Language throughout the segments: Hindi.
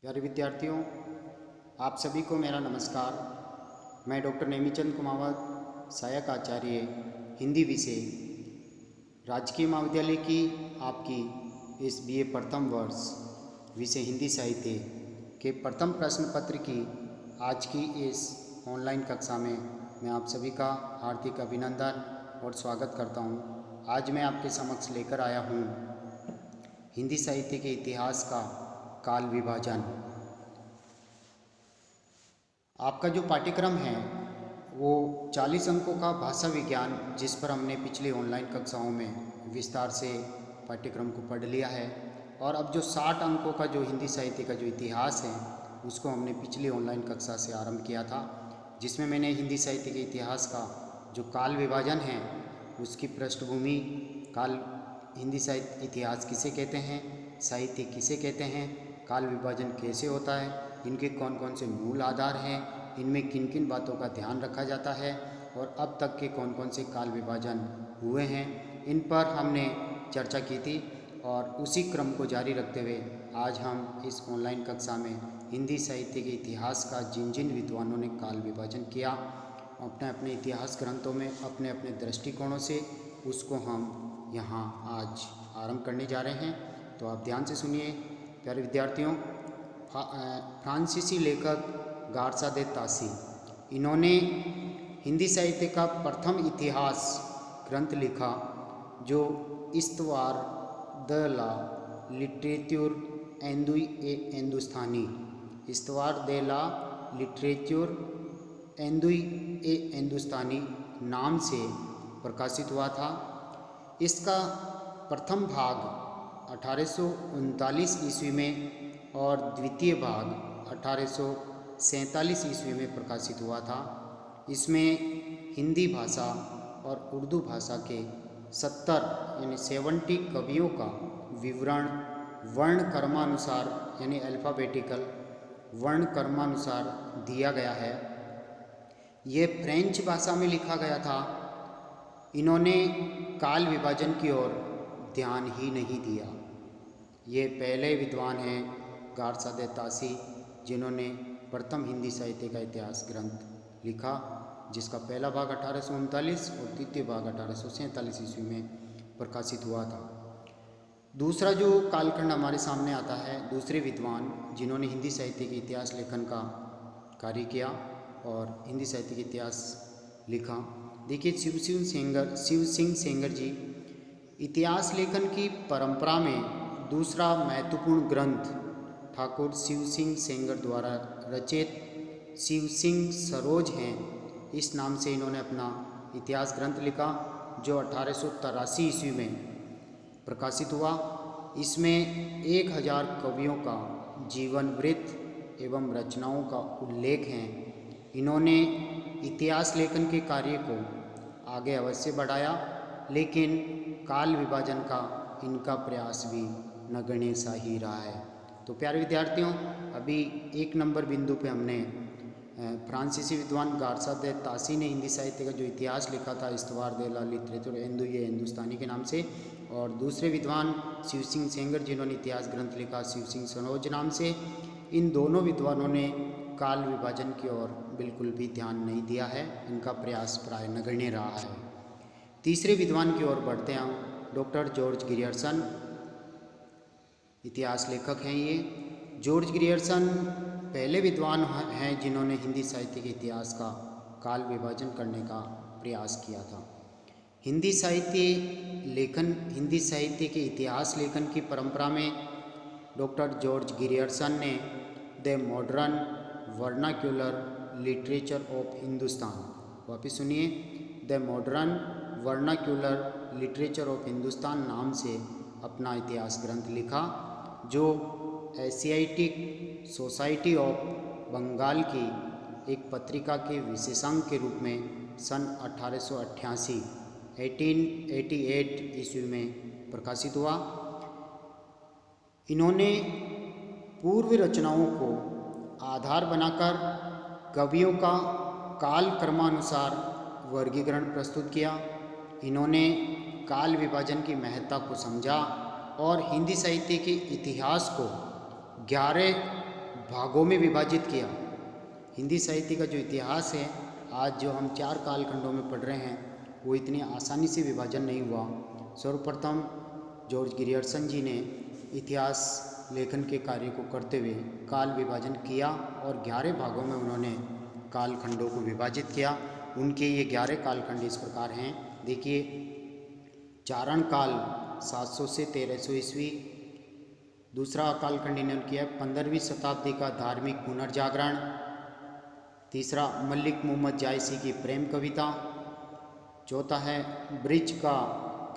प्यारे विद्यार्थियों, आप सभी को मेरा नमस्कार। मैं डॉक्टर नेमीचंद कुमावत, सहायक आचार्य हिंदी विषय, राजकीय महाविद्यालय की आपकी इस बीए प्रथम वर्ष विषय हिंदी साहित्य के प्रथम प्रश्न पत्र की आज की इस ऑनलाइन कक्षा में मैं आप सभी का हार्दिक अभिनंदन और स्वागत करता हूं। आज मैं आपके समक्ष लेकर आया हूं हिंदी साहित्य के इतिहास का काल विभाजन। आपका जो पाठ्यक्रम है वो 40 अंकों का भाषा विज्ञान, जिस पर हमने पिछली ऑनलाइन कक्षाओं में विस्तार से पाठ्यक्रम को पढ़ लिया है, और अब जो 60 अंकों का जो हिंदी साहित्य का जो इतिहास है उसको हमने पिछली ऑनलाइन कक्षा से आरंभ किया था, जिसमें मैंने हिंदी साहित्य के इतिहास का जो काल विभाजन है उसकी पृष्ठभूमि, काल हिंदी साहित्य इतिहास किसे कहते हैं, साहित्य किसे कहते हैं, काल विभाजन कैसे होता है, इनके कौन कौन से मूल आधार हैं, इनमें किन किन बातों का ध्यान रखा जाता है और अब तक के कौन कौन से काल विभाजन हुए हैं, इन पर हमने चर्चा की थी। और उसी क्रम को जारी रखते हुए आज हम इस ऑनलाइन कक्षा में हिंदी साहित्य के इतिहास का जिन जिन विद्वानों ने काल विभाजन किया अपने अपने इतिहास ग्रंथों में अपने अपने दृष्टिकोणों से, उसको हम यहाँ आज आरंभ करने जा रहे हैं। तो आप ध्यान से सुनिए प्यारे विद्यार्थियों। फ्रांसीसी लेखक गार्सा दे तासी, इन्होंने हिंदी साहित्य का प्रथम इतिहास ग्रंथ लिखा जो इस्तवार द ला लिटरेचर एंदुई ए हिंदुस्तानी, इस्तवार दे ला लिटरेचर एंदुई ए हिंदुस्तानी नाम से प्रकाशित हुआ था। इसका प्रथम भाग 1839 ईस्वी में और द्वितीय भाग 1847 ईस्वी में प्रकाशित हुआ था। इसमें हिंदी भाषा और उर्दू भाषा के 70 यानी 70 कवियों का विवरण वर्ण क्रमानुसार यानी अल्फ़ाबेटिकल वर्ण क्रमानुसार दिया गया है। ये फ्रेंच भाषा में लिखा गया था। इन्होंने काल विभाजन की ओर ध्यान ही नहीं दिया। ये पहले विद्वान हैं गार्सा दे तासी जिन्होंने प्रथम हिंदी साहित्य का इतिहास ग्रंथ लिखा, जिसका पहला भाग 1839 और द्वितीय भाग 1847 ईस्वी में प्रकाशित हुआ था। दूसरा जो कालखंड हमारे सामने आता है, दूसरे विद्वान जिन्होंने हिंदी साहित्य के इतिहास लेखन का कार्य किया और हिंदी साहित्य के इतिहास लिखा, देखिए शिव सिंह सेंगर जी। इतिहास लेखन की परंपरा में दूसरा महत्वपूर्ण ग्रंथ ठाकुर शिव सिंह सेंगर द्वारा रचित शिव सिंह सरोज हैं, इस नाम से इन्होंने अपना इतिहास ग्रंथ लिखा जो 1883 ईस्वी में प्रकाशित हुआ। इसमें 1000 कवियों का जीवन वृत्त एवं रचनाओं का उल्लेख है। इन्होंने इतिहास लेखन के कार्य को आगे अवश्य बढ़ाया, लेकिन काल विभाजन का इनका प्रयास भी नगण्य सा ही रहा है। तो प्यारे विद्यार्थियों, अभी 1 नंबर बिंदु पे हमने फ्रांसीसी विद्वान गार्सा दे तासी ने हिंदी साहित्य का जो इतिहास लिखा था इस्तवार दे ला लिटरेचर एंदुई ए हिंदुस्तानी के नाम से, और दूसरे विद्वान शिव सिंह सेंगर जिन्होंने इतिहास ग्रंथ लिखा शिव सिंह सरोज नाम से, इन दोनों विद्वानों ने काल विभाजन की ओर बिल्कुल भी ध्यान नहीं दिया है। इनका प्रयास प्राय नगण्य रहा है। तीसरे विद्वान की ओर बढ़ते हैं, डॉक्टर जॉर्ज ग्रियर्सन इतिहास लेखक हैं। ये जॉर्ज ग्रियर्सन पहले विद्वान हैं जिन्होंने हिंदी साहित्य के इतिहास का काल विभाजन करने का प्रयास किया था। हिंदी साहित्य के इतिहास लेखन की परंपरा में डॉक्टर जॉर्ज ग्रियर्सन ने the modern vernacular literature of Hindustan, वापिस सुनिए, the modern vernacular literature of Hindustan नाम से अपना इतिहास ग्रंथ लिखा, जो एशियाटिक सोसाइटी ऑफ बंगाल की एक पत्रिका के विशेषांक के रूप में सन 1888 ईस्वी में प्रकाशित हुआ। इन्होंने पूर्व रचनाओं को आधार बनाकर कवियों का काल क्रमानुसार वर्गीकरण प्रस्तुत किया। इन्होंने काल विभाजन की महत्ता को समझा और हिंदी साहित्य के इतिहास को 11 भागों में विभाजित किया। हिंदी साहित्य का जो इतिहास है, आज जो हम 4 कालखंडों में पढ़ रहे हैं, वो इतनी आसानी से विभाजन नहीं हुआ। सर्वप्रथम जॉर्ज ग्रियर्सन जी ने इतिहास लेखन के कार्य को करते हुए काल विभाजन किया और 11 भागों में उन्होंने कालखंडों को विभाजित किया। उनके ये 11 कालखंड इस प्रकार हैं। देखिए, चारण काल 700 से 1300 ईस्वी। दूसरा कालखंड इन्होंने किया 15वीं शताब्दी का धार्मिक पुनर्जागरण। तीसरा मलिक मोहम्मद जायसी की प्रेम कविता। चौथा है ब्रिज का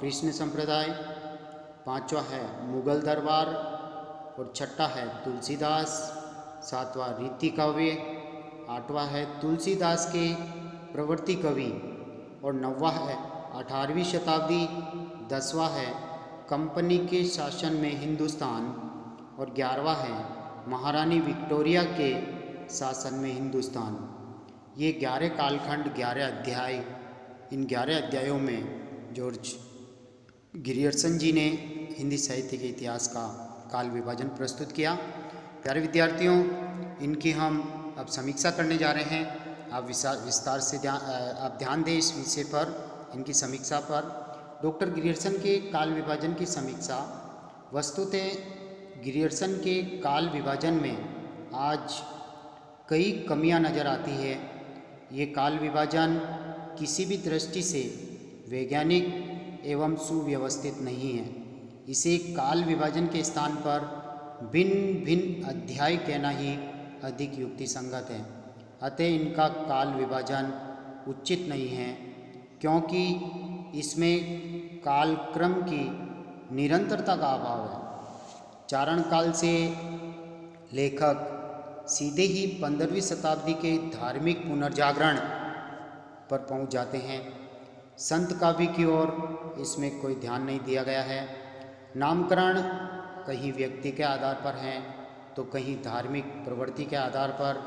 कृष्ण संप्रदाय। पांचवा है मुगल दरबार और छठा है तुलसीदास। सातवां रीति काव्य। आठवां है तुलसीदास के प्रवृत्ति कवि और नौवां है 18वीं शताब्दी। 10वां है कंपनी के शासन में हिंदुस्तान और 11वां है महारानी विक्टोरिया के शासन में हिंदुस्तान। ये 11 कालखंड, 11 अध्याय। इन 11 अध्यायों में जॉर्ज ग्रियर्सन जी ने हिंदी साहित्य के इतिहास का काल विभाजन प्रस्तुत किया। प्यारे विद्यार्थियों, इनकी हम अब समीक्षा करने जा रहे हैं। आप विस्तार से आप ध्यान दें इस विषय पर, इनकी समीक्षा पर। डॉक्टर ग्रियर्सन के काल विभाजन की समीक्षा। वस्तुतः ग्रियर्सन के काल विभाजन में आज कई कमियां नज़र आती है। ये काल विभाजन किसी भी दृष्टि से वैज्ञानिक एवं सुव्यवस्थित नहीं है। इसे काल विभाजन के स्थान पर भिन्न भिन्न अध्याय कहना ही अधिक युक्ति संगत है। अतः इनका काल विभाजन उचित नहीं है, क्योंकि इसमें कालक्रम की निरंतरता का अभाव है। चारण काल से लेखक सीधे ही 15वीं शताब्दी के धार्मिक पुनर्जागरण पर पहुंच जाते हैं। संत काव्य की ओर इसमें कोई ध्यान नहीं दिया गया है। नामकरण कहीं व्यक्ति के आधार पर है तो कहीं धार्मिक प्रवृत्ति के आधार पर।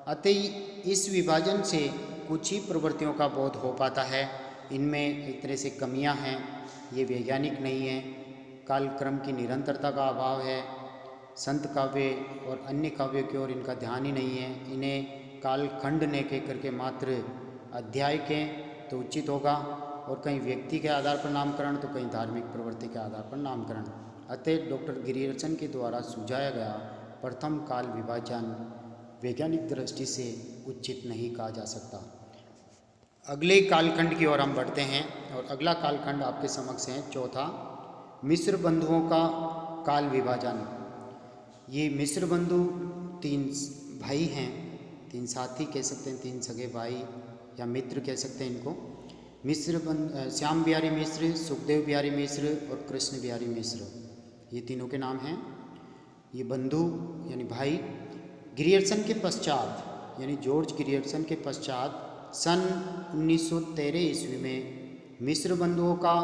अतः इस विभाजन से कुछ ही प्रवृत्तियों का बोध हो पाता है। इनमें एक तरह से कमियां हैं, ये वैज्ञानिक नहीं है। कालक्रम की निरंतरता का अभाव है। संत काव्य और अन्य काव्यों की ओर इनका ध्यान ही नहीं है। इन्हें कालखंड ने कह करके मात्र अध्याय के तो उचित होगा, और कहीं व्यक्ति के आधार पर नामकरण तो कहीं धार्मिक प्रवृत्ति के आधार पर नामकरण। अतः डॉक्टर ग्रियर्सन के द्वारा सुझाया गया प्रथम काल विभाजन वैज्ञानिक दृष्टि से उचित नहीं कहा जा सकता। अगले कालखंड की ओर हम बढ़ते हैं, और अगला कालखंड आपके समक्ष है चौथा, मिस्र बंधुओं का काल विभाजन। ये मिस्र बंधु 3 भाई हैं, 3 साथी कह सकते हैं, 3 सगे भाई या मित्र कह सकते हैं इनको। श्याम बिहारी मिश्र, सुखदेव बिहारी मिश्र और कृष्ण बिहारी मिश्र, ये तीनों के नाम हैं। ये बंधु यानी भाई ग्रियर्सन के पश्चात, यानी जॉर्ज ग्रियर्सन के पश्चात सन 1913 ईस्वी में मिस्र बंधुओं का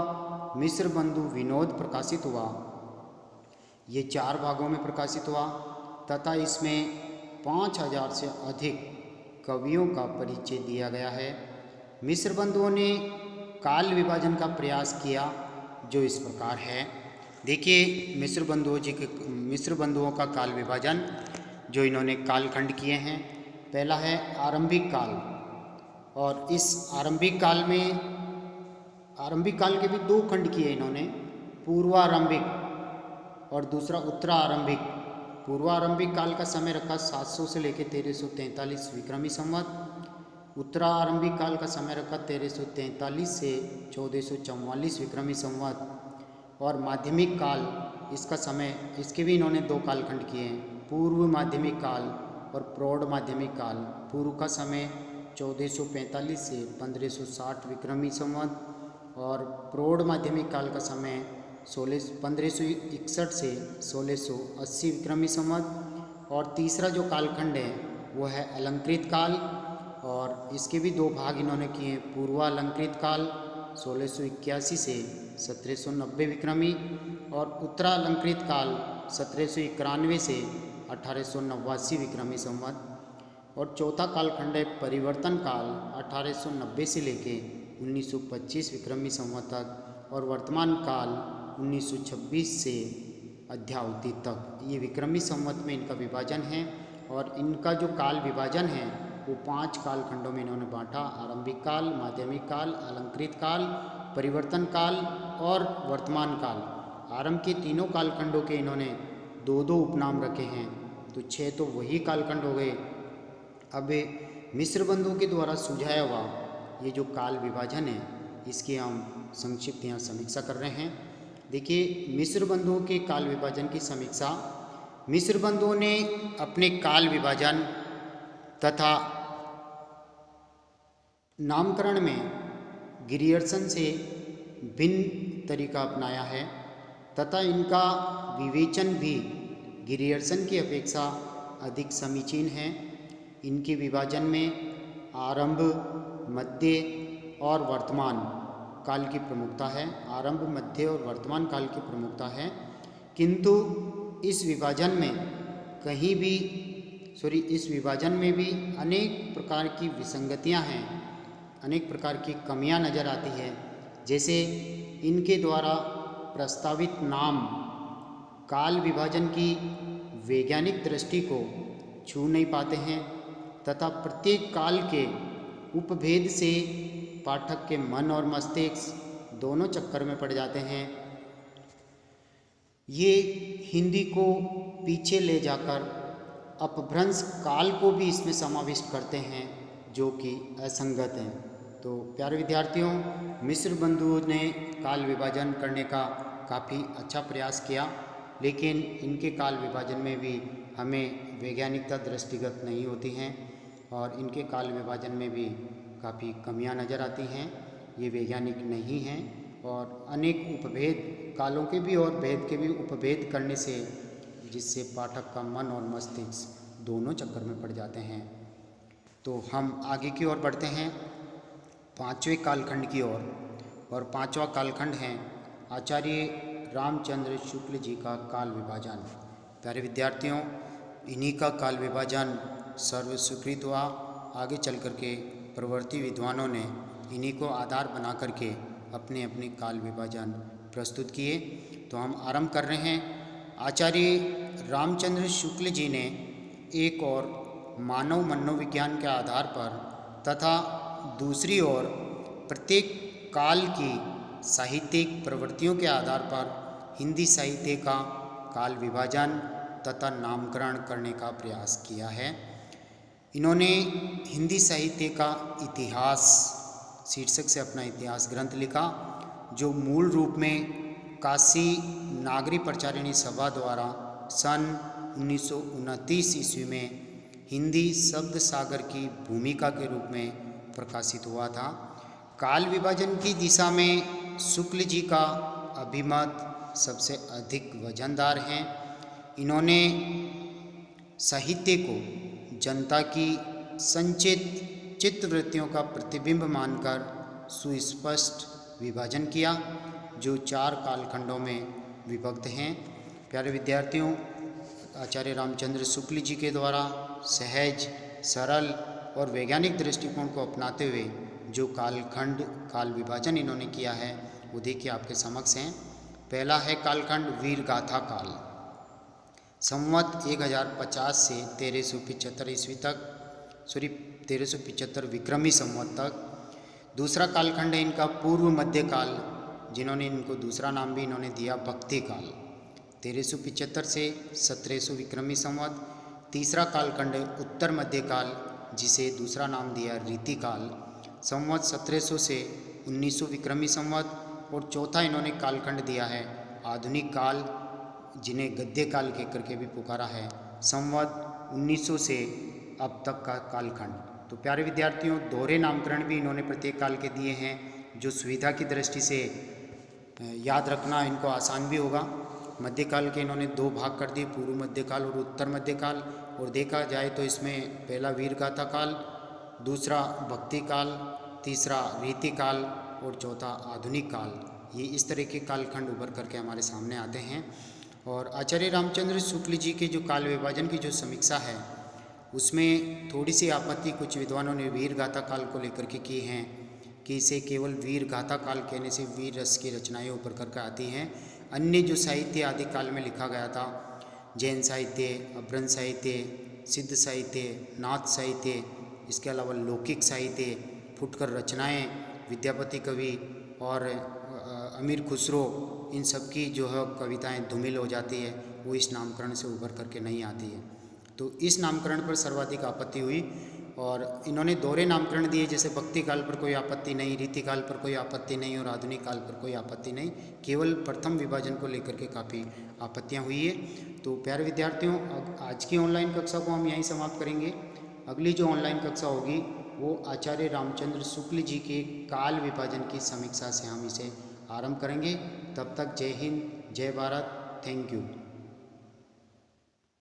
मिस्र बंधु विनोद प्रकाशित हुआ। ये 4 भागों में प्रकाशित हुआ तथा इसमें 5000 से अधिक कवियों का परिचय दिया गया है। मिस्र बंधुओं ने काल विभाजन का प्रयास किया, जो इस प्रकार है। देखिए, मिस्र बंधुओं का काल विभाजन जो इन्होंने कालखंड किए हैं। पहला है आरंभिक काल, और इस आरंभिक काल के भी 2 खंड किए इन्होंने, पूर्वारंभिक और दूसरा उत्तरारंभिक। पूर्वारंभिक काल का समय रखा 700 से लेकर 1343 विक्रमी संवत। उत्तरारंभिक काल का समय रखा 1343 से 1444 विक्रमी संवत। और माध्यमिक काल, इसका समय, इसके भी इन्होंने 2 कालखंड किए हैं, पूर्व माध्यमिक काल और प्रौढ़ माध्यमिक काल। पूर्व का समय 1445 से 1560 विक्रमी संवत, और प्रौढ़ माध्यमिक काल का समय 1561 से 1680 विक्रमी संवत। और तीसरा जो कालखंड है वो है अलंकृत काल, और इसके भी 2 भाग इन्होंने किए। पूर्वालंकृत काल 1681 से 1790 विक्रमी, और उत्तरालंकृत काल 1791 से 1889 विक्रमी संवत। और चौथा कालखंड है परिवर्तन काल 1890 से लेके 1925 विक्रमी संवत तक, और वर्तमान काल 1926 से अद्यावधि तक। ये विक्रमी संवत में इनका विभाजन है। और इनका जो काल विभाजन है वो 5 कालखंडों में इन्होंने बांटा। आरंभिक काल, माध्यमिक काल, अलंकृत काल, परिवर्तन काल और वर्तमान काल। आरंभ के तीनों कालखंडों के इन्होंने 2-2 उपनाम रखे हैं, तो 6 तो वही कालखंड हो गए। अब मिस्र बंधुओं के द्वारा सुझाया हुआ ये जो काल विभाजन है इसकी हम संक्षिप्त यहाँ समीक्षा कर रहे हैं। देखिए, मिस्र बंधुओं के काल विभाजन की समीक्षा। मिस्र बंधुओं ने अपने काल विभाजन तथा नामकरण में गिरियर्सन से भिन्न तरीका अपनाया है तथा इनका विवेचन भी गिरियर्सन की अपेक्षा अधिक समीचीन है। इनके विभाजन में आरंभ, मध्य और वर्तमान काल की प्रमुखता है। आरंभ, मध्य और वर्तमान काल की प्रमुखता है, किंतु इस विभाजन में भी अनेक प्रकार की विसंगतियां हैं, अनेक प्रकार की कमियां नज़र आती है। जैसे इनके द्वारा प्रस्तावित नाम काल विभाजन की वैज्ञानिक दृष्टि को छू नहीं पाते हैं तथा प्रत्येक काल के उपभेद से पाठक के मन और मस्तिष्क दोनों चक्कर में पड़ जाते हैं। ये हिंदी को पीछे ले जाकर अपभ्रंश काल को भी इसमें समाविष्ट करते हैं, जो कि असंगत हैं। तो प्यारे विद्यार्थियों, मिस्र बंधुओं ने काल विभाजन करने का काफ़ी अच्छा प्रयास किया, लेकिन इनके काल विभाजन में भी हमें वैज्ञानिकता दृष्टिगत नहीं होती हैं और इनके काल विभाजन में भी काफ़ी कमियां नज़र आती हैं। ये वैज्ञानिक नहीं हैं और अनेक उपभेद कालों के भी और भेद के भी उपभेद करने से जिससे पाठक का मन और मस्तिष्क दोनों चक्कर में पड़ जाते हैं। तो हम आगे की ओर बढ़ते हैं 5वें कालखंड की ओर, और 5वां कालखंड है आचार्य रामचंद्र शुक्ल जी का काल विभाजन। प्यारे विद्यार्थियों, इन्हीं का काल विभाजन सर्व स्वीकृत हुआ। आगे चल कर के प्रवर्ती विद्वानों ने इन्हीं को आधार बना करके अपने अपने काल विभाजन प्रस्तुत किए। तो हम आरंभ कर रहे हैं। आचार्य रामचंद्र शुक्ल जी ने एक और मानव मनोविज्ञान के आधार पर तथा दूसरी ओर प्रत्येक काल की साहित्यिक प्रवृत्तियों के आधार पर हिंदी साहित्य का काल विभाजन तथा नामकरण करने का प्रयास किया है। इन्होंने हिंदी साहित्य का इतिहास शीर्षक से अपना इतिहास ग्रंथ लिखा, जो मूल रूप में काशी नागरी प्रचारिणी सभा द्वारा सन 1929 ईस्वी में हिंदी शब्द सागर की भूमिका के रूप में प्रकाशित हुआ था। काल विभाजन की दिशा में शुक्ल जी का अभिमत सबसे अधिक वजनदार है। इन्होंने साहित्य को जनता की संचित चित्तवृत्तियों का प्रतिबिंब मानकर सुस्पष्ट विभाजन किया, जो 4 कालखंडों में विभक्त हैं। प्यारे विद्यार्थियों, आचार्य रामचंद्र शुक्ल जी के द्वारा सहज, सरल और वैज्ञानिक दृष्टिकोण को अपनाते हुए जो काल विभाजन इन्होंने किया है वो देखिए आपके समक्ष हैं। पहला है कालखंड वीर गाथा काल, संवत 1050 से 1375 ईस्वी तक, 1375 विक्रमी संवत तक। दूसरा कालखंड है इनका पूर्व मध्य काल, जिन्होंने इनको दूसरा नाम भी इन्होंने दिया भक्ति काल, 1375 से 1700 विक्रमी संवत। तीसरा कालखंड है उत्तर मध्य काल, जिसे दूसरा नाम दिया रीति काल, संवत 1700 से 1900 विक्रमी संवत। और चौथा इन्होंने कालखंड दिया है आधुनिक काल, जिन्हें गद्य काल कह करके भी पुकारा है, संवत 1900 से अब तक का कालखंड। तो प्यारे विद्यार्थियों, दोहरे नामकरण भी इन्होंने प्रत्येक काल के दिए हैं, जो सुविधा की दृष्टि से याद रखना इनको आसान भी होगा। मध्यकाल के इन्होंने 2 भाग कर दिए, पूर्व मध्यकाल और उत्तर मध्यकाल। और देखा जाए तो इसमें पहला वीर गाथा काल, दूसरा भक्ति काल, तीसरा रीति काल और चौथा आधुनिक काल। ये इस तरह के कालखंड उभर करके हमारे सामने आते हैं। और आचार्य रामचंद्र शुक्ल जी के जो काल विभाजन की जो समीक्षा है उसमें थोड़ी सी आपत्ति कुछ विद्वानों ने वीर गाथा काल को लेकर के की हैं कि इसे केवल वीर गाथा काल कहने से वीर रस की रचनाएं उभर करके आती हैं। अन्य जो साहित्य आदि काल में लिखा गया था, जैन साहित्य, अभ्रंश साहित्य, सिद्ध साहित्य, नाथ साहित्य, इसके अलावा लौकिक साहित्य, फुटकर रचनाएं, विद्यापति कवि और अमीर खुसरो, इन सब की जो है कविताएं धूमिल हो जाती है, वो इस नामकरण से उभर करके नहीं आती है। तो इस नामकरण पर सर्वाधिक आपत्ति हुई और इन्होंने दोहरे नामकरण दिए, जैसे भक्ति काल पर कोई आपत्ति नहीं, रीति काल पर कोई आपत्ति नहीं और आधुनिक काल पर कोई आपत्ति नहीं, केवल प्रथम विभाजन को लेकर के काफ़ी आपत्तियां हुई है। तो प्यारे विद्यार्थियों, आज की ऑनलाइन कक्षा को हम यहीं समाप्त करेंगे। अगली जो ऑनलाइन कक्षा होगी वो आचार्य रामचंद्र शुक्ल जी के काल विभाजन की समीक्षा से हम इसे आरंभ करेंगे। तब तक जय हिंद, जय भारत, थैंक यू।